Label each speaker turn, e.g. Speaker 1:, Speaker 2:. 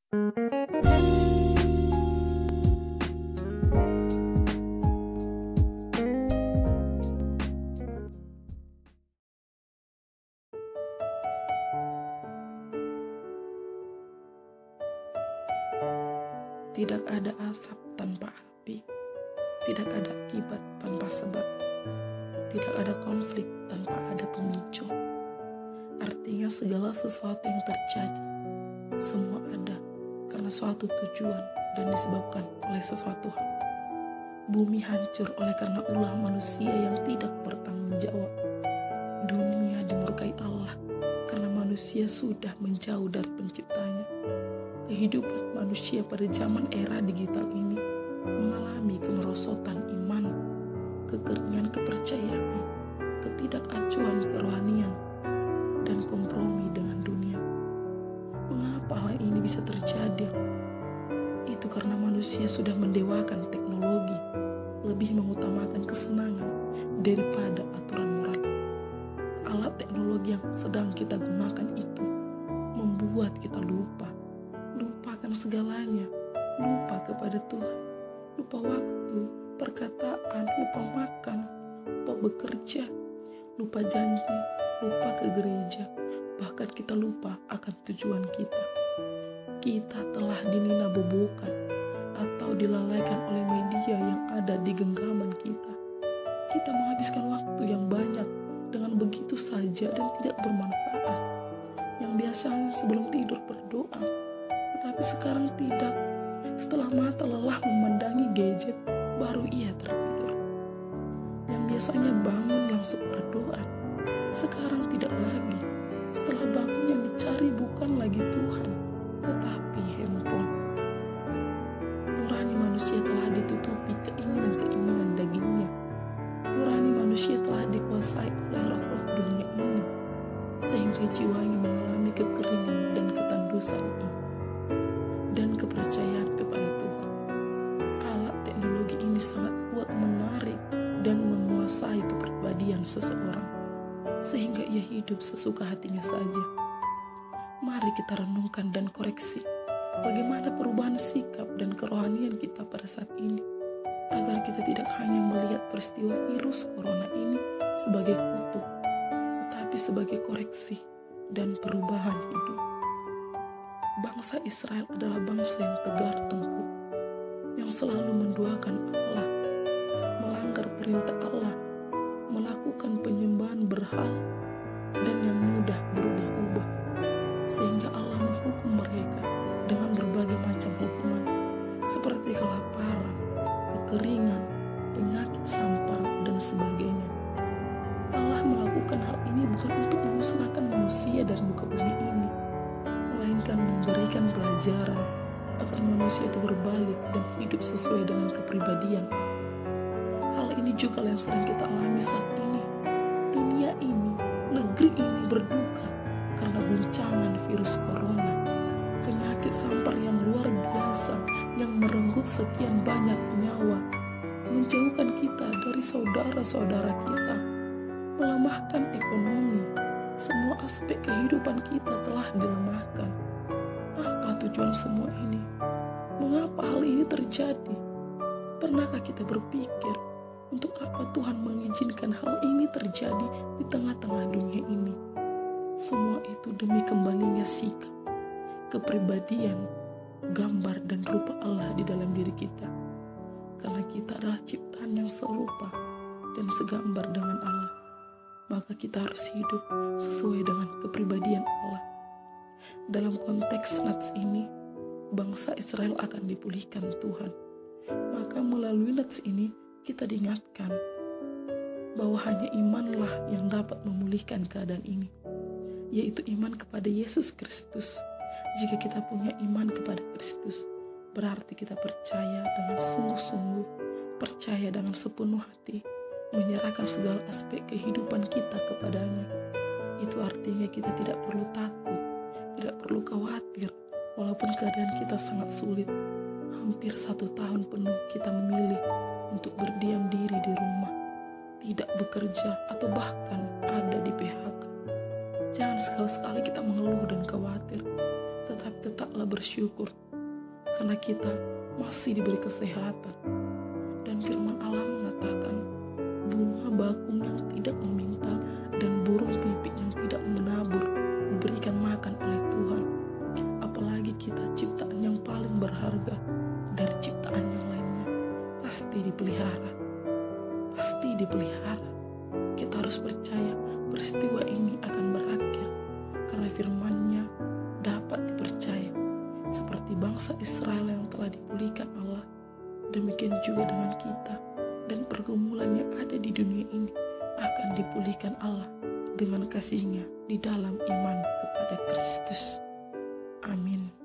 Speaker 1: Tidak ada asap tanpa api, tidak ada akibat tanpa sebab, tidak ada konflik tanpa ada pemicu. Artinya segala sesuatu yang terjadi, semua ada karena suatu tujuan dan disebabkan oleh sesuatu hal. Bumi hancur oleh karena ulah manusia yang tidak bertanggung jawab. Dunia dimurkai Allah karena manusia sudah menjauh dari penciptanya. Kehidupan manusia pada zaman era digital ini mengalami kemerosotan iman, kekeringan kepercayaan, ketidakacuan kerohanian, dan kompromi dengan dunia. Mengapa hal ini bisa terjadi? Itu karena manusia sudah mendewakan teknologi, lebih mengutamakan kesenangan daripada aturan moral. Alat teknologi yang sedang kita gunakan itu membuat kita lupakan segalanya, lupa kepada Tuhan, lupa waktu, perkataan, lupa makan, lupa bekerja, lupa janji, lupa ke gereja, bahkan kita lupa akan tujuan kita. Kita telah dininabobokan atau dilalaikan oleh media yang ada di genggaman kita. Kita menghabiskan waktu yang banyak dengan begitu saja dan tidak bermanfaat. Yang biasanya sebelum tidur berdoa, tetapi sekarang tidak. Setelah mata lelah memandangi gadget, baru ia tertidur. Yang biasanya bangun langsung berdoa, sekarang tidak lagi. Setelah bangun yang dicari bukan lagi Tuhan, tetapi handphone. Nurani manusia telah ditutupi keinginan-keinginan dagingnya. Nurani manusia telah dikuasai oleh roh-roh dunia ini, sehingga jiwanya mengalami kekeringan dan ketandusan ini. Dan kepercayaan kepada Tuhan. Alat teknologi ini sangat kuat menarik dan menguasai kepribadian seseorang, sehingga ia hidup sesuka hatinya saja. Mari kita renungkan dan koreksi bagaimana perubahan sikap dan kerohanian kita pada saat ini, agar kita tidak hanya melihat peristiwa virus corona ini sebagai kutuk, tetapi sebagai koreksi dan perubahan hidup. Bangsa Israel adalah bangsa yang tegar tengkuk, yang selalu menduakan Allah, melanggar perintah Allah, melakukan penyembahan berhala, dan yang mudah berubah-ubah, sehingga Allah menghukum mereka dengan berbagai macam hukuman, seperti kelaparan, kekeringan, penyakit sampar, dan sebagainya. Allah melakukan hal ini bukan untuk memusnahkan manusia dari muka bumi ini, melainkan memberikan pelajaran agar manusia itu berbalik dan hidup sesuai dengan kepribadian. Hal ini juga yang sering kita alami saat ini. Dunia ini, negeri ini berduka karena guncangan virus corona, penyakit sampar yang luar biasa yang merenggut sekian banyak nyawa, menjauhkan kita dari saudara-saudara kita, melemahkan ekonomi. Semua aspek kehidupan kita telah dilemahkan. Apa tujuan semua ini? Mengapa hal ini terjadi? Pernahkah kita berpikir untuk apa Tuhan mengizinkan hal ini terjadi di tengah-tengah dunia ini? Semua itu demi kembalinya sikap, kepribadian, gambar dan rupa Allah di dalam diri kita. Karena kita adalah ciptaan yang serupa dan segambar dengan Allah, maka kita harus hidup sesuai dengan kepribadian Allah. Dalam konteks nats ini, bangsa Israel akan dipulihkan Tuhan. Maka melalui nats ini, kita diingatkan bahwa hanya imanlah yang dapat memulihkan keadaan ini, yaitu iman kepada Yesus Kristus. Jika kita punya iman kepada Kristus, berarti kita percaya dengan sungguh-sungguh, percaya dengan sepenuh hati, menyerahkan segala aspek kehidupan kita kepadanya. Itu artinya kita tidak perlu takut, tidak perlu khawatir, walaupun keadaan kita sangat sulit. Hampir 1 tahun penuh kita memilih untuk berdiam diri di rumah, tidak bekerja, atau bahkan ada di PHK. Jangan sekali-sekali kita mengeluh dan khawatir, tetapi tetaplah bersyukur karena kita masih diberi kesehatan. Dan firman Allah mengatakan, bunga bakung yang tidak memintal dan burung pipit yang tidak menabur diberikan makan oleh Tuhan. Apalagi kita ciptaan yang paling berharga dari ciptaan yang lainnya, pasti dipelihara. Pasti dipelihara. Kita harus percaya peristiwa ini akan berakhir karena firman-Nya dapat dipercaya. Seperti bangsa Israel yang telah dipulihkan Allah, demikian juga dengan kita, dan pergumulan yang ada di dunia ini akan dipulihkan Allah dengan kasih-Nya di dalam iman kepada Kristus. Amin.